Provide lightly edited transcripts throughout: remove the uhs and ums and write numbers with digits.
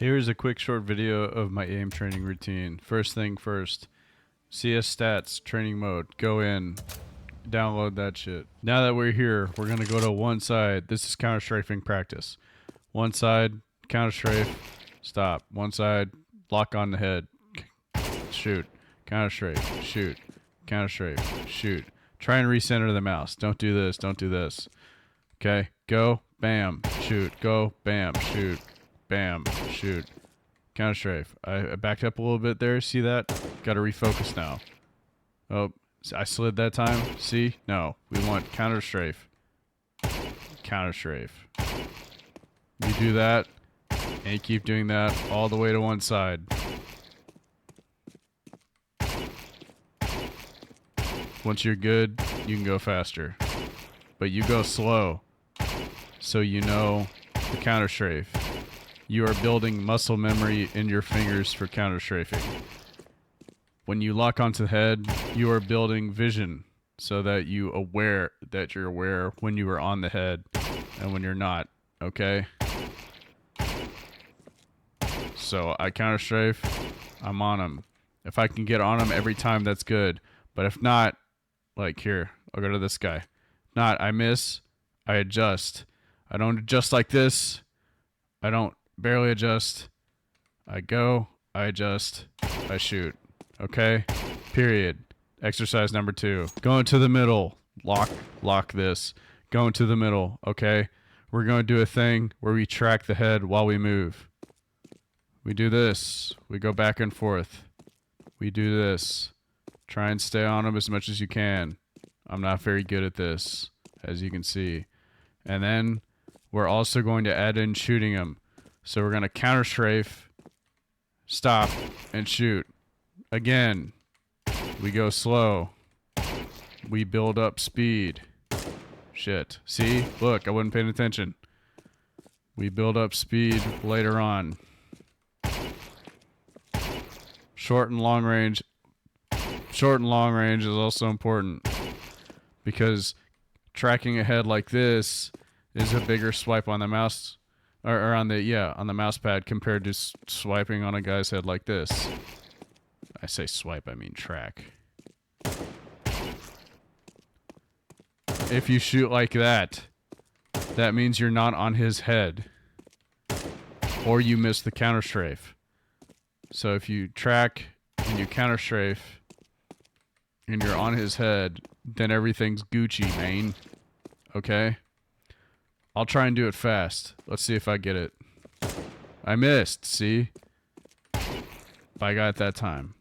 Here's a quick short video of my aim training routine. First thing first, CsStats training mode. Go in, download that shit. Now that we're here, we're gonna go to one side. This is counter strafing practice. One side, counter strafe, stop. One side, lock on the head, shoot. Counter strafe, shoot. Counter strafe, shoot. Try and recenter the mouse. Don't do this, don't do this. Okay, go, bam, shoot. Go, bam, shoot. Bam, shoot. Counter strafe. I backed up a little bit there. See that? Got to refocus now. Oh, I slid that time. See? No. We want counter strafe. Counter strafe. You do that, and you keep doing that all the way to one side. Once you're good, you can go faster. But you go slow, so you know the counter strafe. You are building muscle memory in your fingers for counter strafing. When you lock onto the head, you are building vision so that you're aware when you are on the head and when you're not, okay? So I counter strafe, I'm on him. If I can get on him every time, that's good. But if not, like here, I'll go to this guy. If not, I miss, I adjust. I don't adjust like this. I don't barely adjust. I go, I adjust, I shoot. Okay? Period. Exercise number 2. Go into the middle. Lock this. Go into the middle. Okay? We're going to do a thing where we track the head while we move. We do this. We go back and forth. We do this. Try and stay on him as much as you can. I'm not very good at this, as you can see. And then we're also going to add in shooting him. So we're going to counter strafe, stop, and shoot. Again, we go slow. We build up speed. Shit. See? Look, I wasn't paying attention. We build up speed later on. Short and long range. Short and long range is also important because tracking a head like this is a bigger swipe on the mouse. Or on the mouse pad compared to swiping on a guy's head like this. I say swipe, I mean track. If you shoot like that, that means you're not on his head. Or you miss the counter strafe. So if you track and you counter strafe and you're on his head, then everything's Gucci, man. Okay? I'll try and do it fast. Let's see if I get it. I missed, see? But I got it that time.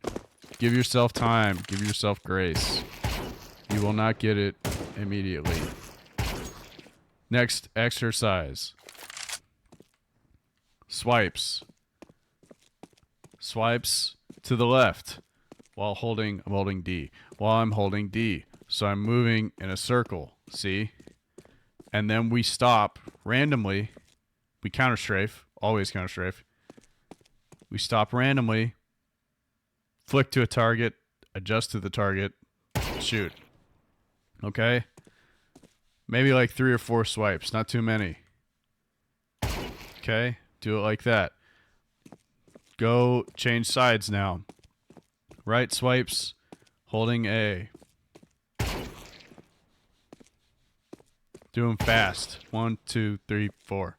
Give yourself time. Give yourself grace. You will not get it immediately. Next exercise. Swipes. Swipes to the left while I'm holding D. While I'm holding D. So I'm moving in a circle, see? And then we stop randomly. We counter strafe, always counter strafe. We stop randomly, flick to a target, adjust to the target, shoot. Okay? Maybe like 3 or 4 swipes, not too many. Okay? Do it like that. Go change sides now. Right swipes, holding A. Do them fast. 1, 2, 3, 4.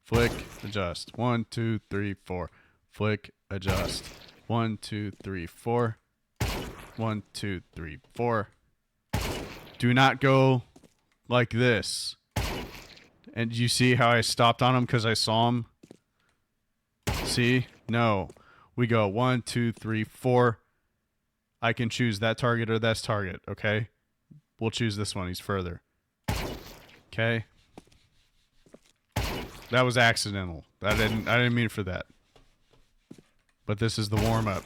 Flick, adjust. 1, 2, 3, 4. Flick, adjust. 1, 2, 3, 4. 1, 2, 3, 4. Do not go like this. And you see how I stopped on him because I saw him? See? No. We go 1, 2, 3, 4. I can choose that target or this target, okay? We'll choose this one. He's further. Okay. That was accidental. I didn't mean for that. But this is the warm-up.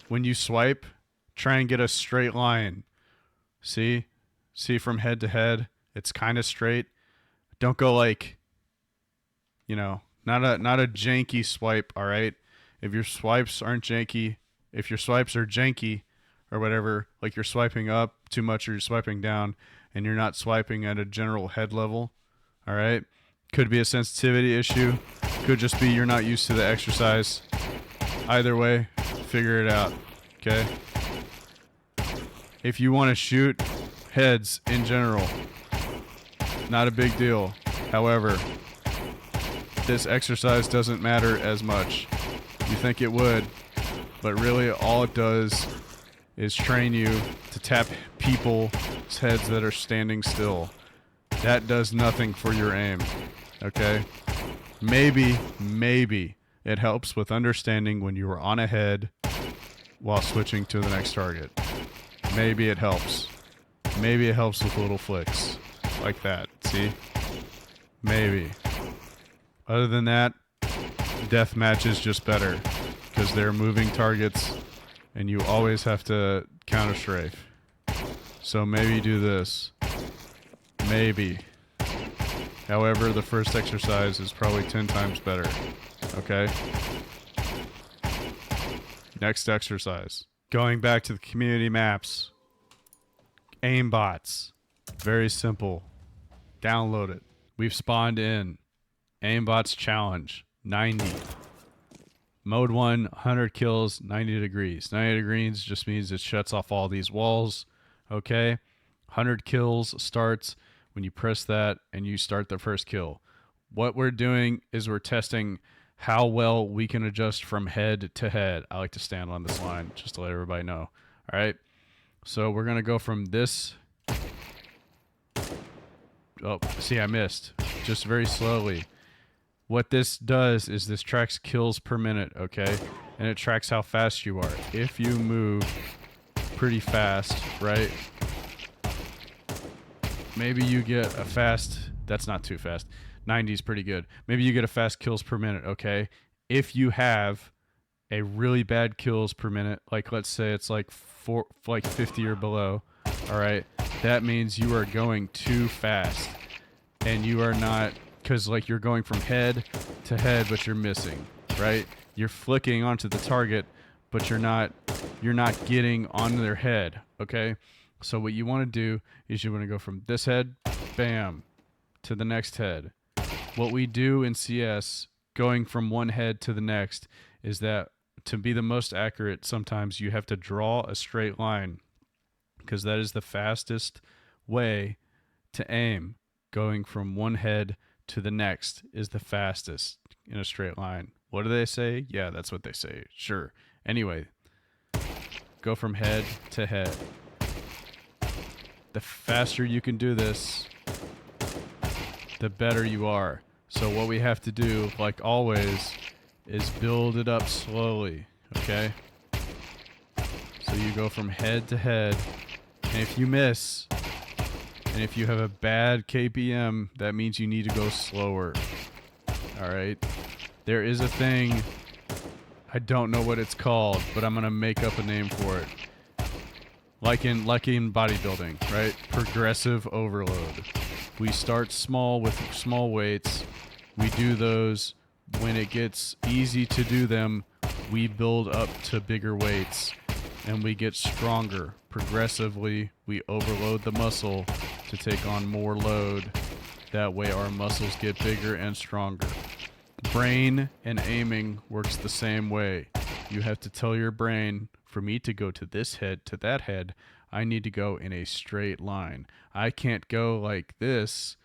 When you swipe, try and get a straight line. See? See from head to head? It's kind of straight. Don't go like, you know, not a janky swipe, all right? If your swipes aren't janky, if your swipes are janky or whatever, like you're swiping up too much or you're swiping down, and you're not swiping at a general head level, all right? Could be a sensitivity issue. Could just be you're not used to the exercise. Either way, figure it out, okay? If you want to shoot heads in general, not a big deal. However, this exercise doesn't matter as much. You think it would, but really all it does is train you to tap people's heads that are standing still. That does nothing for your aim, okay? Maybe it helps with understanding when you are on a head while switching to the next target. Maybe it helps. Maybe it helps with little flicks like that, see? Maybe. Other than that, deathmatch is just better because they're moving targets and you always have to counter strafe. So maybe do this. Maybe. However, the first exercise is probably 10 times better. Okay? Next exercise. Going back to the community maps. Aimbots. Very simple. Download it. We've spawned in. Aimbots challenge. 90. Mode 1, 100 kills, 90 degrees. 90 degrees just means it shuts off all these walls. Okay? 100 kills starts when you press that and you start the first kill. What we're doing is we're testing how well we can adjust from head to head. I like to stand on this line just to let everybody know. All right? So we're going to go from this. Oh, see, I missed. Just very slowly. What this does is this tracks kills per minute, okay? And it tracks how fast you are. If you move pretty fast, right? Maybe you get a fast, that's not too fast. 90 is pretty good. Maybe you get a fast kills per minute, okay? If you have a really bad kills per minute, like let's say it's like 50 or below, all right? That means you are going too fast. And you are not, because like you're going from head to head, but you're missing, right? You're flicking onto the target, but you're not getting on their head, okay? So what you want to do is you want to go from this head, bam, to the next head. What we do in CS, going from one head to the next, is that to be the most accurate, sometimes you have to draw a straight line because that is the fastest way to aim. Going from one head to the next is the fastest in a straight line. What do they say? Yeah, that's what they say. Sure. Anyway, go from head to head. The faster you can do this, the better you are. So what we have to do, like always, is build it up slowly, okay? So you go from head to head, and if you miss, and if you have a bad KPM, that means you need to go slower, all right? There is a thing, I don't know what it's called, but I'm gonna make up a name for it. Like in bodybuilding, right? Progressive overload. We start small with small weights. We do those. When it gets easy to do them, we build up to bigger weights and we get stronger. Progressively, we overload the muscle to take on more load. That way our muscles get bigger and stronger. Brain and aiming works the same way. You have to tell your brain, for me to go to this head, to that head, I need to go in a straight line. I can't go like this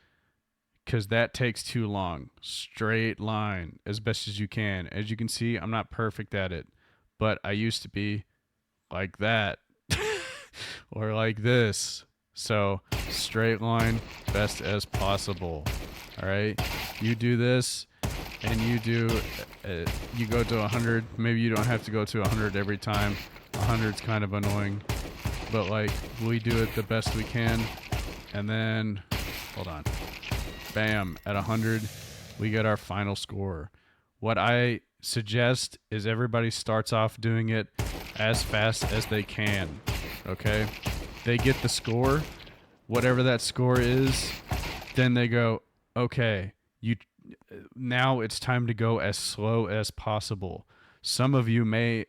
because that takes too long. Straight line as best as you can. As you can see, I'm not perfect at it, but I used to be like that or like this. So straight line, best as possible. All right, you do this and you go to 100. Maybe you don't have to go to 100 every time. 100's kind of annoying, but like we do it the best we can. And then, hold on, bam, at 100, we get our final score. What I suggest is everybody starts off doing it as fast as they can, okay? They get the score, whatever that score is, then they go, okay, now it's time to go as slow as possible. Some of you may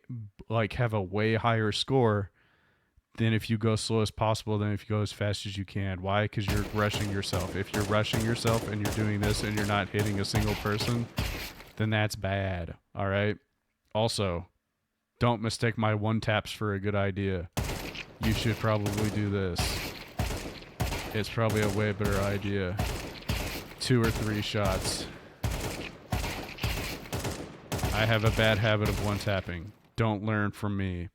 like have a way higher score than if you go slow as possible than if you go as fast as you can. Why? Because you're rushing yourself. If you're rushing yourself and you're doing this and you're not hitting a single person, then that's bad. All right. Also, don't mistake my one taps for a good idea. You should probably do this. It's probably a way better idea. 2 or 3 shots. I have a bad habit of one tapping. Don't learn from me.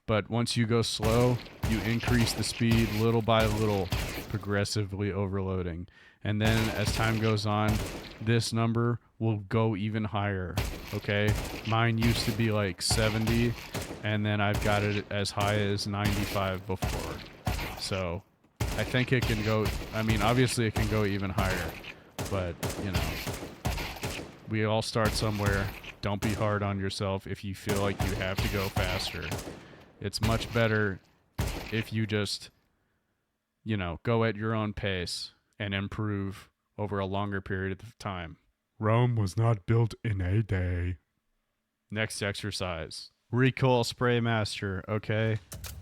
But once you go slow, you increase the speed little by little, progressively overloading. And then as time goes on, this number will go even higher, okay? Mine used to be like 70, and then I've got it as high as 95 before. So I think it can go, I mean, obviously it can go even higher, but, you know, we all start somewhere. Don't be hard on yourself if you feel like you have to go faster. It's much better if you just, you know, go at your own pace and improve over a longer period of time. Rome was not built in a day. Next exercise. Recoil Spray Master, okay?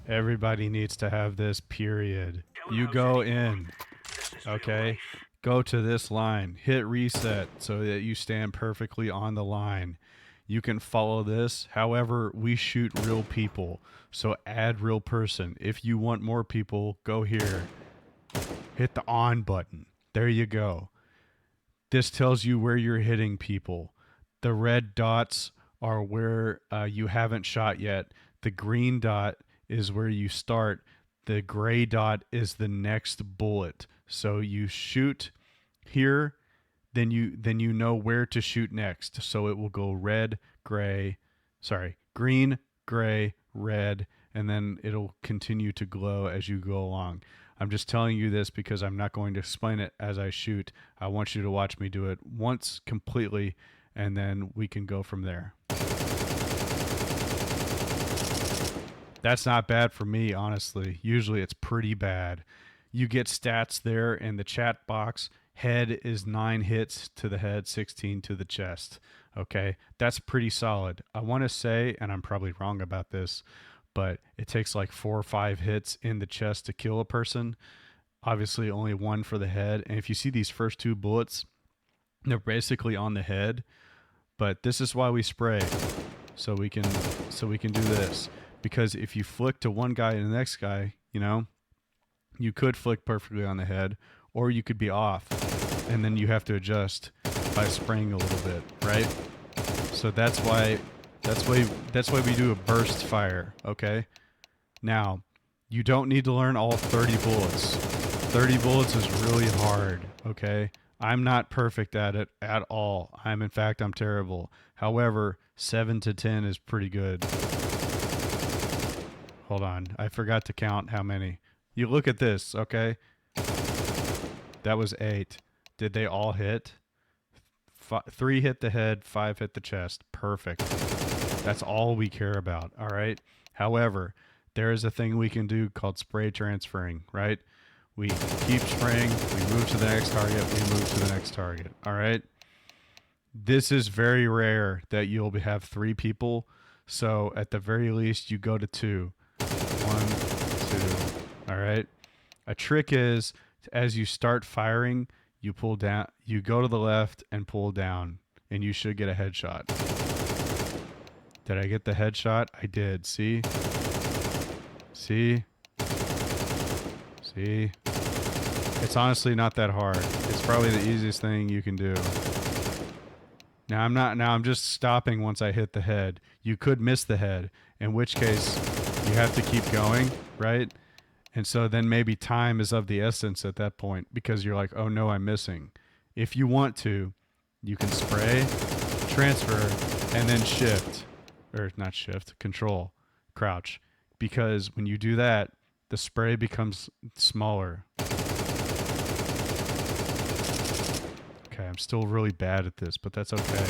Everybody needs to have this, period. You go in, okay? Go to this line. Hit reset so that you stand perfectly on the line. You can follow this. However, we shoot real people, so add real person. If you want more people, go here. Hit the on button. There you go. This tells you where you're hitting people. The red dots are where you haven't shot yet. The green dot is where you start. The gray dot is the next bullet. So you shoot here, then you know where to shoot next. So it will go red, gray, green, gray, red, and then it'll continue to glow as you go along. I'm just telling you this because I'm not going to explain it as I shoot. I want you to watch me do it once completely, and then we can go from there. That's not bad for me, honestly. Usually it's pretty bad. You get stats there in the chat box. Head is 9 hits to the head, 16 to the chest. Okay, that's pretty solid. I want to say, and I'm probably wrong about this, but it takes like 4 or 5 hits in the chest to kill a person. Obviously only 1 for the head. And if you see these first 2 bullets, they're basically on the head. But this is why we spray. So we can do this. Because if you flick to one guy and the next guy, you know, you could flick perfectly on the head, or you could be off. And then you have to adjust by spraying a little bit, right? So that's why we do a burst fire, okay? Now, you don't need to learn all 30 bullets. 30 bullets is really hard, okay? I'm not perfect at it at all. In fact, I'm terrible. However, 7 to 10 is pretty good. Hold on, I forgot to count how many. You look at this, okay? That was 8. Did they all hit? 3 hit the head, 5 hit the chest. Perfect. That's all we care about, all right? However, there is a thing we can do called spray transferring, right? We keep spraying, we move to the next target, we move to the next target, all right? This is very rare that you'll have 3 people, so at the very least, you go to 2. 1, 2, all right? A trick is, as you start firing, you pull down, you go to the left and pull down, and you should get a headshot. Did I get the headshot? I did. See? See? See? It's honestly not that hard. It's probably the easiest thing you can do. Now I'm just stopping once I hit the head. You could miss the head, in which case you have to keep going, right? And so then maybe time is of the essence at that point because you're like, oh no, I'm missing. If you want to, you can spray, transfer, and then shift. Or not shift, control, crouch. Because when you do that, the spray becomes smaller. Okay, I'm still really bad at this, but that's okay.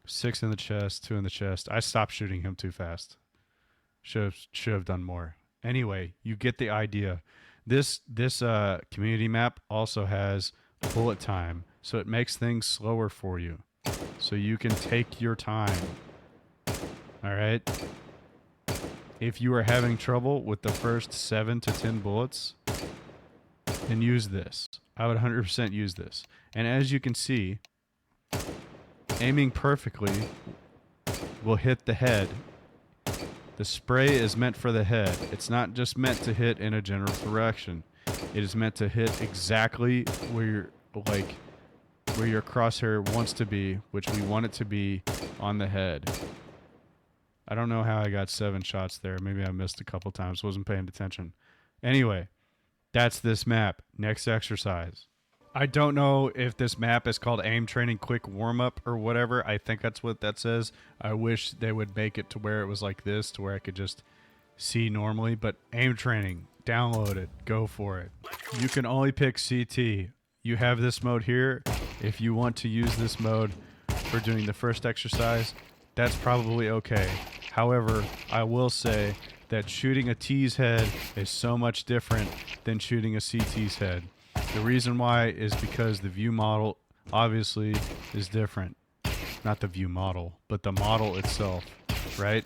6 in the chest, 2 in the chest. I stopped shooting him too fast. Should have done more. Anyway, you get the idea. This community map also has bullet time, so it makes things slower for you. So you can take your time. All right? If you are having trouble with the first 7 to 10 bullets, and use this. I would 100% use this. And as you can see, aiming perfectly will hit the head. The spray is meant for the head. It's not just meant to hit in a general direction. It is meant to hit exactly where your crosshair wants to be, which we want it to be on the head. I don't know how I got 7 shots there. Maybe I missed a couple times. Wasn't paying attention. Anyway, that's this map. Next exercise. I don't know if this map is called Aim Training Quick Warmup or whatever. I think that's what that says. I wish they would make it to where it was like this, to where I could just see normally. But Aim Training, download it. Go for it. You can only pick CT. You have this mode here. If you want to use this mode for doing the first exercise, that's probably okay. However, I will say that shooting a T's head is so much different than shooting a CT's head. The reason why is because the view model obviously is different. Not the view model, but the model itself, right?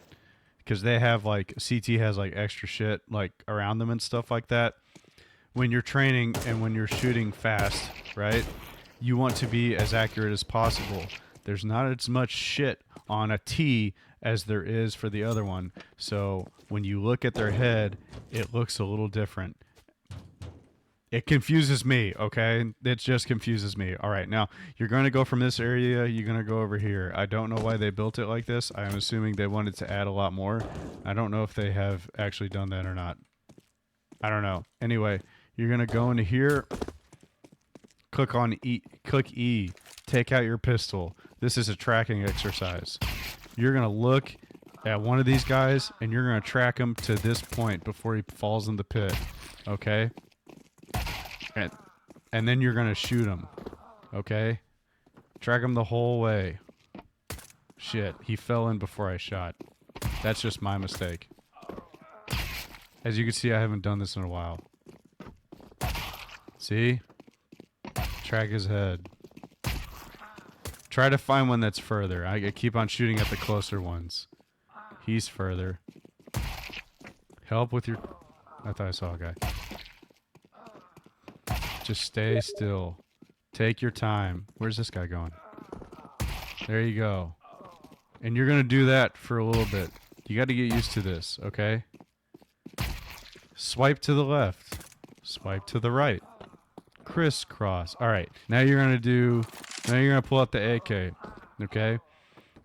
Because they have like, CT has like extra shit like around them and stuff like that. When you're training and when you're shooting fast, right? You want to be as accurate as possible. There's not as much shit on a T as there is for the other one. So when you look at their head, it looks a little different. It confuses me, okay? It just confuses me. All right, now you're going to go from this area, you're going to go over here. I don't know why they built it like this. I'm assuming they wanted to add a lot more. I don't know if they have actually done that or not. I don't know. Anyway, you're going to go into here, click on E, click E, take out your pistol. This is a tracking exercise. You're going to look at one of these guys and you're going to track him to this point before he falls in the pit, okay? And then you're gonna shoot him, okay? Track him the whole way. Shit, he fell in before I shot. That's just my mistake. As you can see, I haven't done this in a while. See? Track his head. Try to find one that's further. I keep on shooting at the closer ones. He's further. Help with your... I thought I saw a guy. Just stay still. Take your time. Where's this guy going? There you go. And you're going to do that for a little bit. You got to get used to this, okay? Swipe to the left. Swipe to the right. Crisscross. All right. Now you're going to pull out the AK, okay?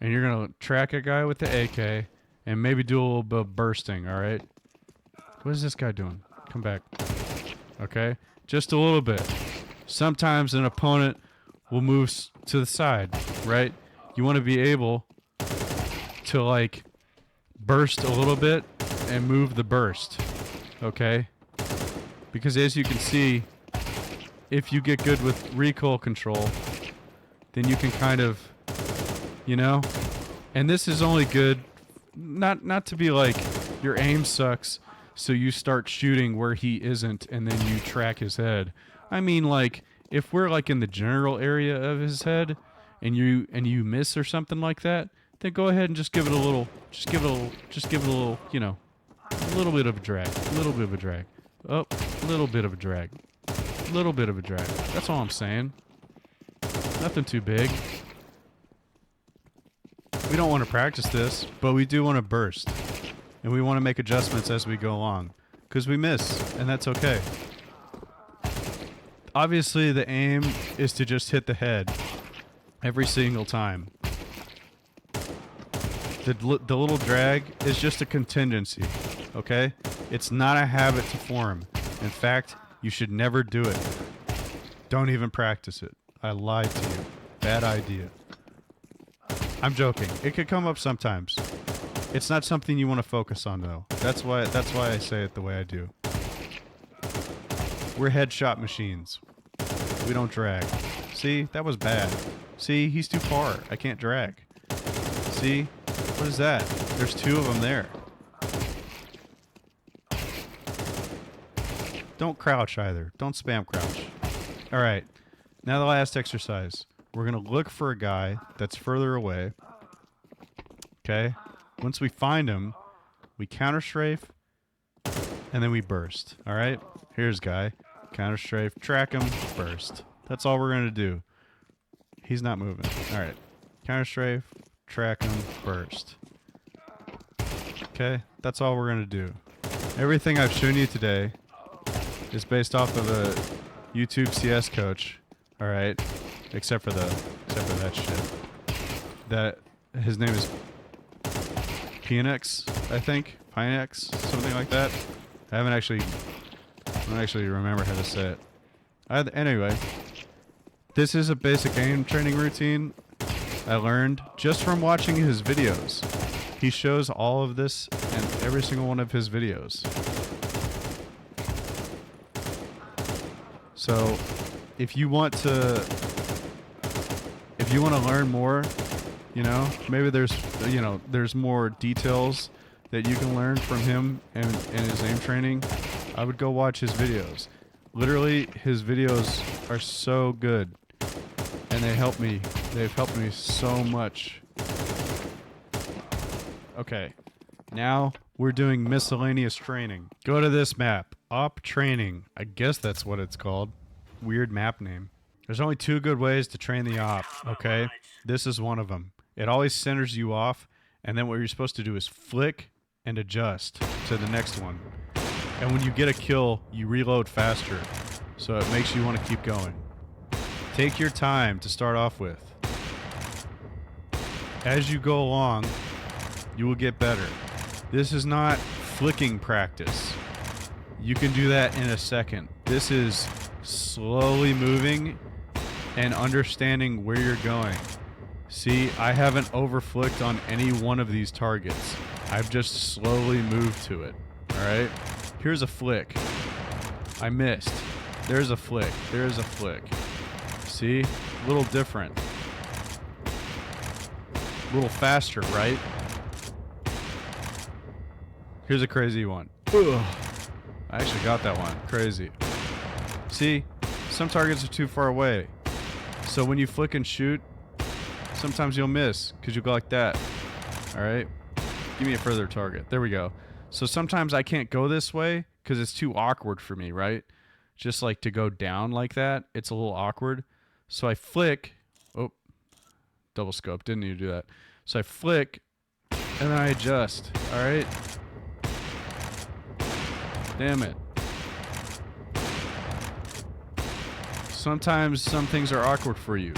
And you're going to track a guy with the AK and maybe do a little bit of bursting, all right? What is this guy doing? Come back. Okay? Just a little bit. Sometimes an opponent will move to the side, right? You want to be able to like burst a little bit and move the burst, okay? Because as you can see, if you get good with recoil control, then you can kind of, you know? And this is only good, not to be like your aim sucks, so you start shooting where he isn't and then you track his head. I mean, like, if we're like in the general area of his head and you miss or something like that, then go ahead and just give it a little, you know, a little bit of a drag, a little bit of a drag. Oh, a little bit of a drag. A little bit of a drag. That's all I'm saying. Nothing too big. We don't want to practice this, but we do want to burst. And we want to make adjustments as we go along. Because we miss, and that's okay. Obviously, the aim is to just hit the head every single time. The little drag is just a contingency, okay? It's not a habit to form. In fact, you should never do it. Don't even practice it. I lied to you. Bad idea. I'm joking. It could come up sometimes. It's not something you want to focus on, though. That's why I say it the way I do. We're headshot machines. We don't drag. See? That was bad. See? He's too far. I can't drag. See? What is that? There's 2 of them there. Don't crouch either. Don't spam crouch. Alright. Now the last exercise. We're going to look for a guy that's further away. Okay? Once we find him, we counter strafe, and then we burst. Alright? Here's guy. Counter strafe. Track him. Burst. That's all we're going to do. He's not moving. Alright. Counter strafe. Track him. Burst. Okay. That's all we're going to do. Everything I've shown you today is based off of a YouTube CS coach. Alright. Except for that shit. That his name is Pienix, I think. Pienix, something like that. I don't actually remember how to say it. Anyway, this is a basic aim training routine I learned just from watching his videos. He shows all of this in every single one of his videos. So, if you want to learn more, you know, maybe there's more details that you can learn from him and his aim training, I would go watch his videos. Literally, his videos are so good, and they help me. They've helped me so much. Okay, now we're doing miscellaneous training. Go to this map, Op Training. I guess that's what it's called. Weird map name. There's only 2 good ways to train the op, okay? This is one of them. It always centers you off, and then what you're supposed to do is flick and adjust to the next one. And when you get a kill, you reload faster, so it makes you want to keep going. Take your time to start off with. As you go along, you will get better. This is not flicking practice. You can do that in a second. This is slowly moving and understanding where you're going. See, I haven't overflicked on any one of these targets. I've just slowly moved to it. Alright? Here's a flick. I missed. There's a flick. There's a flick. See? A little different. A little faster, right? Here's a crazy one. Ugh. I actually got that one. Crazy. See? Some targets are too far away. So when you flick and shoot, sometimes you'll miss because you'll go like that. Alright? Give me a further target. There we go. So sometimes I can't go this way because it's too awkward for me, right? Just like to go down like that, it's a little awkward. So I flick. Oh, double scope. Didn't need to do that. So I flick and then I adjust. Alright? Damn it. Sometimes some things are awkward for you,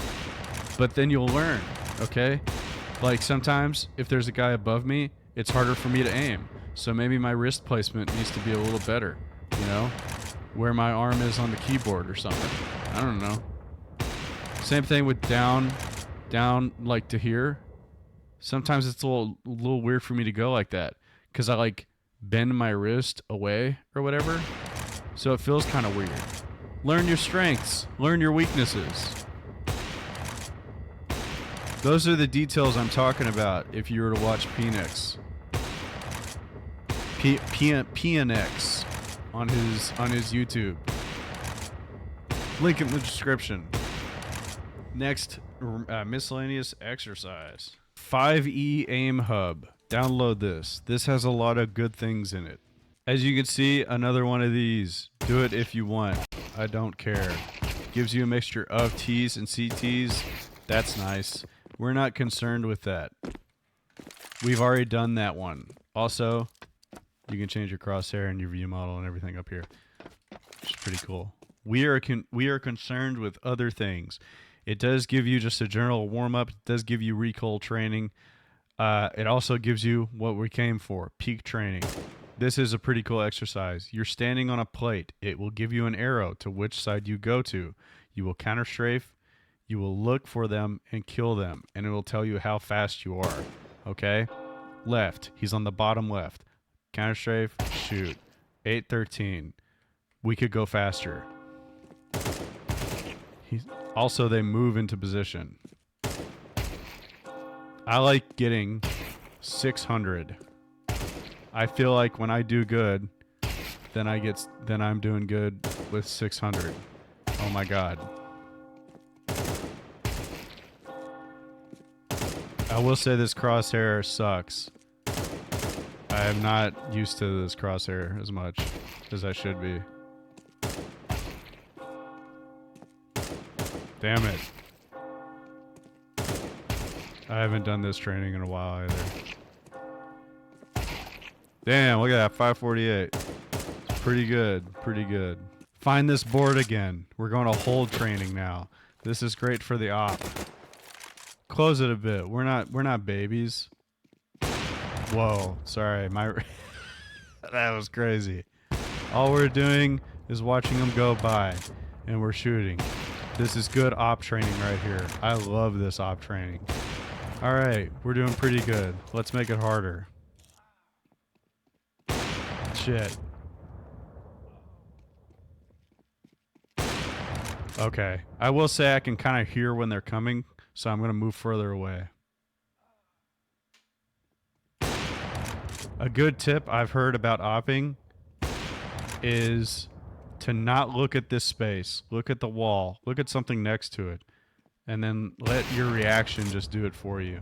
but then you'll learn, okay? Like sometimes if there's a guy above me, it's harder for me to aim. So maybe my wrist placement needs to be a little better, you know? Where my arm is on the keyboard or something. I don't know. Same thing with down like to here. Sometimes it's a little weird for me to go like that because I like bend my wrist away or whatever. So it feels kind of weird. Learn your strengths. Learn your weaknesses. Those are the details I'm talking about if you were to watch Pienix. Pienix on his YouTube. Link in the description. Next, miscellaneous exercise. 5E Aim Hub. Download this. This has a lot of good things in it. As you can see, another one of these. Do it if you want. I don't care. Gives you a mixture of T's and CT's. That's nice. We're not concerned with that. We've already done that one. Also, you can change your crosshair and your view model and everything up here, which is pretty cool. We are concerned with other things. It does give you just a general warm-up. It does give you recoil training. It also gives you what we came for, peak training. This is a pretty cool exercise. You're standing on a plate. It will give you an arrow to which side you go to. You will counter strafe. You will look for them and kill them, and it will tell you how fast you are. Okay? Left. He's on the bottom left. Counter strafe. Shoot. 8:13. We could go faster. Also, they move into position. I like getting 600. I feel like when I do good, then I'm doing good with 600. Oh my god. I will say this crosshair sucks. I am not used to this crosshair as much as I should be. Damn it. I haven't done this training in a while either. Damn, look at that, 548. Pretty good, pretty good. Find this board again. We're going to hold training now. This is great for the op. Close it a bit. We're not babies. Whoa, sorry, my that was crazy. All we're doing is watching them go by, and we're shooting. This is good op training right here. I love this op training. All right, we're doing pretty good. Let's make it harder. Shit. Okay, I will say I can kind of hear when they're coming, so I'm gonna move further away. A good tip I've heard about opping is to not look at this space. Look at the wall. Look at something next to it. And then let your reaction just do it for you.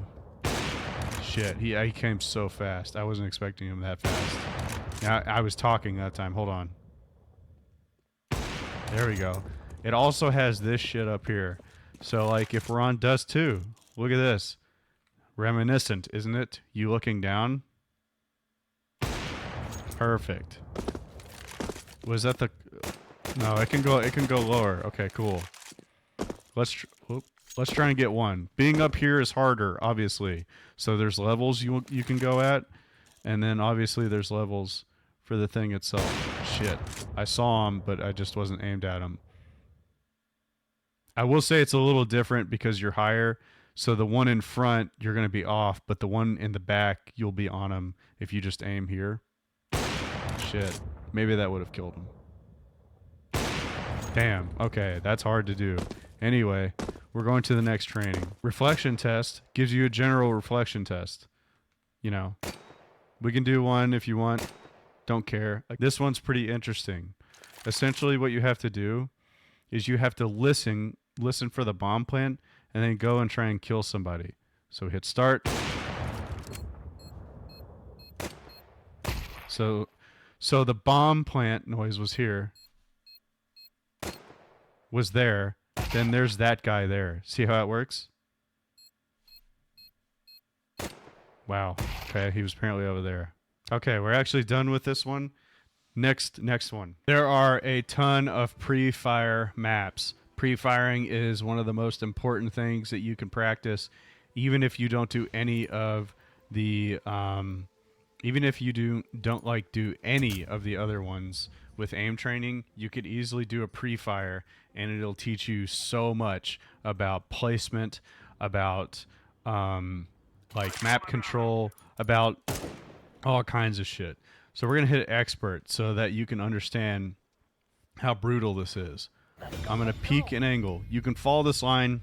Shit, he came so fast. I wasn't expecting him that fast. Now, I was talking that time. Hold on. There we go. It also has this shit up here. So, like, if we're on Dust 2, look at this. Reminiscent, isn't it? You looking down? Perfect. Was that the... No, it can go lower. Okay, cool. Let's try and get one. Being up here is harder, obviously. So there's levels you can go at, and then obviously there's levels for the thing itself. Shit. I saw him, but I just wasn't aimed at him. I will say it's a little different because you're higher. So the one in front, you're going to be off, but the one in the back, you'll be on him if you just aim here. Shit. Maybe that would have killed him. Damn. Okay, that's hard to do. Anyway, we're going to the next training. Reflection test gives you a general reflection test. You know, we can do one if you want. Don't care. Like, this one's pretty interesting. Essentially, what you have to do is you have to listen for the bomb plant, and then go and try and kill somebody. So hit start. So the bomb plant noise was here. Was there. Then there's that guy there. See how it works? Wow. Okay, he was apparently over there. Okay, we're actually done with this one. Next one. There are a ton of pre-fire maps. Pre-firing is one of the most important things that you can practice, even if you don't do any of the even if you don't like do any of the other ones with aim training. You could easily do a pre-fire, and it'll teach you so much about placement, about like map control, about all kinds of shit. So we're gonna hit expert so that you can understand how brutal this is. I'm gonna peek an angle. You can follow this line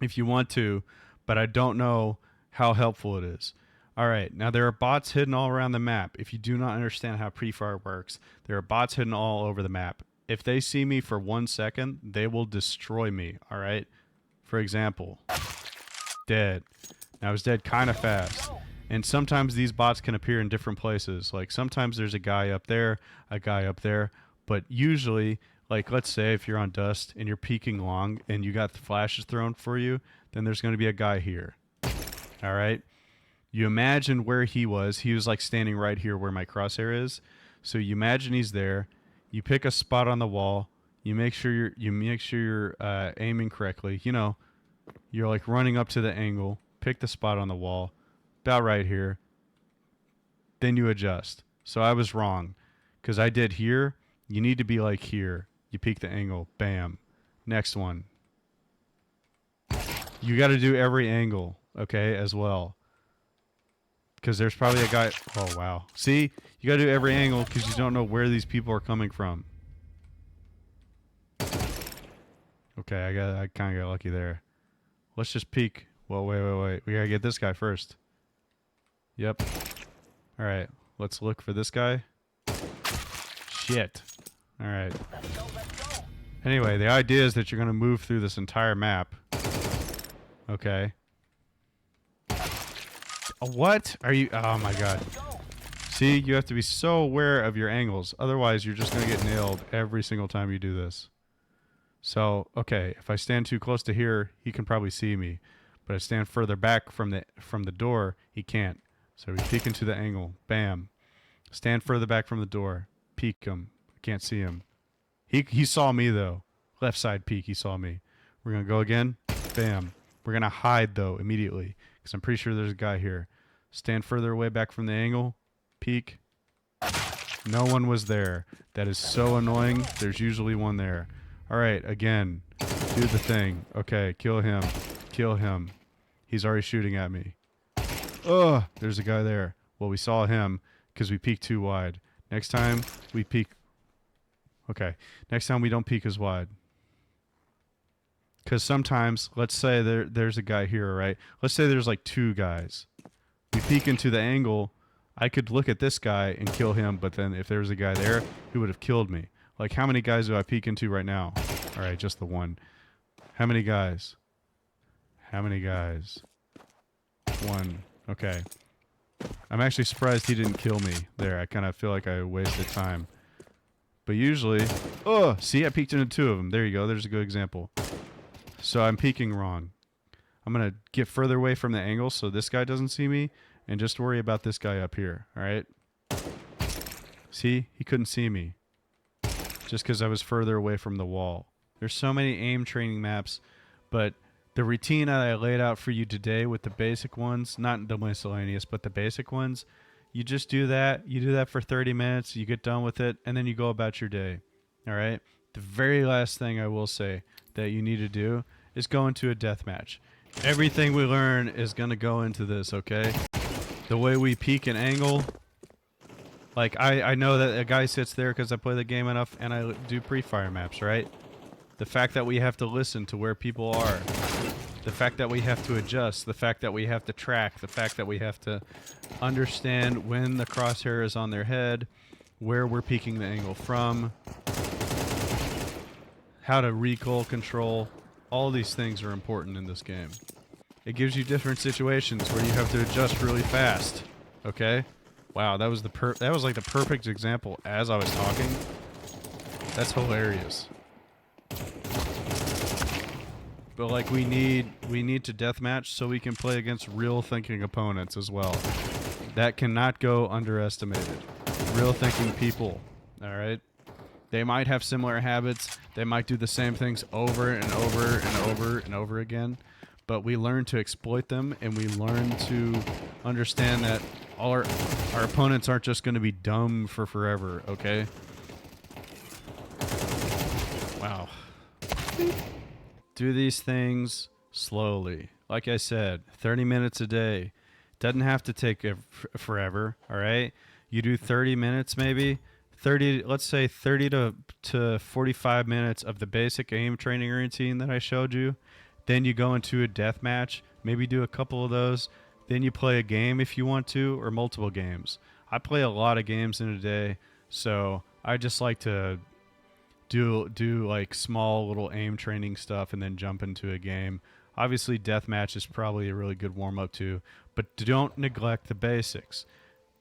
if you want to, but I don't know how helpful it is. All right, now there are bots hidden all around the map. If you do not understand how pre-fire works, there are bots hidden all over the map. If they see me for 1 second, they will destroy me, all right? For example, dead. Now I was dead kind of fast. And sometimes these bots can appear in different places. Like sometimes there's a guy up there, but usually, like let's say if you're on Dust and you're peeking long and you got the flashes thrown for you, then there's going to be a guy here. All right? You imagine where he was. He was like standing right here where my crosshair is. So you imagine he's there. You pick a spot on the wall. You make sure you're aiming correctly. You know, you're like running up to the angle. Pick the spot on the wall, about right here. Then you adjust. So I was wrong, because I did here. You need to be like here. You peek the angle. Bam. Next one. You got to do every angle, okay, as well. Because there's probably a guy... Oh, wow. See? You got to do every angle because you don't know where these people are coming from. Okay, I kind of got lucky there. Let's just peek. Well, wait. We got to get this guy first. Yep. All right. Let's look for this guy. Shit. All right. Anyway, the idea is that you're going to move through this entire map. Okay. What? Are you... Oh my god. See, you have to be so aware of your angles. Otherwise, you're just going to get nailed every single time you do this. So, okay, if I stand too close to here, he can probably see me. But I stand further back from the door, he can't. So we peek into the angle. Bam. Stand further back from the door. Peek him. Can't see him. He saw me though. Left side peek, he saw me. We're gonna go again. Bam. We're gonna hide though immediately because I'm pretty sure there's a guy here. Stand further away back from the angle. Peek. No one was there. That is so annoying. There's usually one there. All right, again. Do the thing. Okay, kill him. Kill him. He's already shooting at me. Ugh, there's a guy there. Well, we saw him because we peeked too wide. Next time we peek. Okay, next time we don't peek as wide. Because sometimes, let's say there's a guy here, right? Let's say there's like two guys. We peek into the angle. I could look at this guy and kill him, but then if there was a guy there, he would have killed me. Like, how many guys do I peek into right now? All right, just the one. How many guys? How many guys? One. Okay. I'm actually surprised he didn't kill me there. I kind of feel like I wasted time. But usually... Oh! See, I peeked into two of them. There you go. There's a good example. So I'm peeking wrong. I'm going to get further away from the angle so this guy doesn't see me. And just worry about this guy up here. Alright? See? He couldn't see me. Just because I was further away from the wall. There's so many aim training maps. But the routine that I laid out for you today with the basic ones, not the miscellaneous, but the basic ones, you just do that. You do that for 30 minutes. You get done with it. And then you go about your day. Alright? The very last thing I will say that you need to do is go into a death match. Everything we learn is going to go into this, okay? The way we peek and angle. Like, I know that a guy sits there because I play the game enough and I do pre-fire maps, right? The fact that we have to listen to where people are. The fact that we have to adjust. The fact that we have to track. The fact that we have to understand when the crosshair is on their head. Where we're peeking the angle from. How to recoil control. All these things are important in this game. It gives you different situations where you have to adjust really fast. Okay? Wow, that was like the perfect example as I was talking. That's hilarious. But like we need to deathmatch so we can play against real thinking opponents as well. That cannot go underestimated. Real thinking people. Alright? They might have similar habits. They might do the same things over and over and over and over again. But we learn to exploit them, and we learn to understand that our opponents aren't just going to be dumb for forever, okay? Wow. Do these things slowly. Like I said, 30 minutes a day. Doesn't have to take forever, all right? You do 30 minutes maybe. 30, let's say 30 to 45 minutes of the basic aim training routine that I showed you. Then you go into a death match, maybe do a couple of those. Then you play a game if you want to, or multiple games. I play a lot of games in a day, so I just like to do like small little aim training stuff and then jump into a game. Obviously, deathmatch is probably a really good warm-up too, but don't neglect the basics.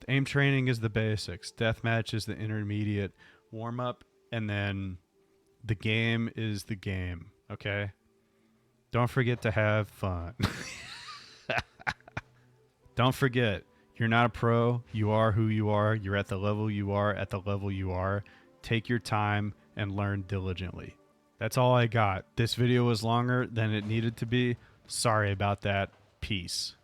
Aim training is the basics. Deathmatch is the intermediate warm-up, and then the game is the game, okay? Don't forget to have fun. Don't forget, you're not a pro. You are who you are. You're at the level you are at the level you are. Take your time and learn diligently. That's all I got. This video was longer than it needed to be. Sorry about that. Peace.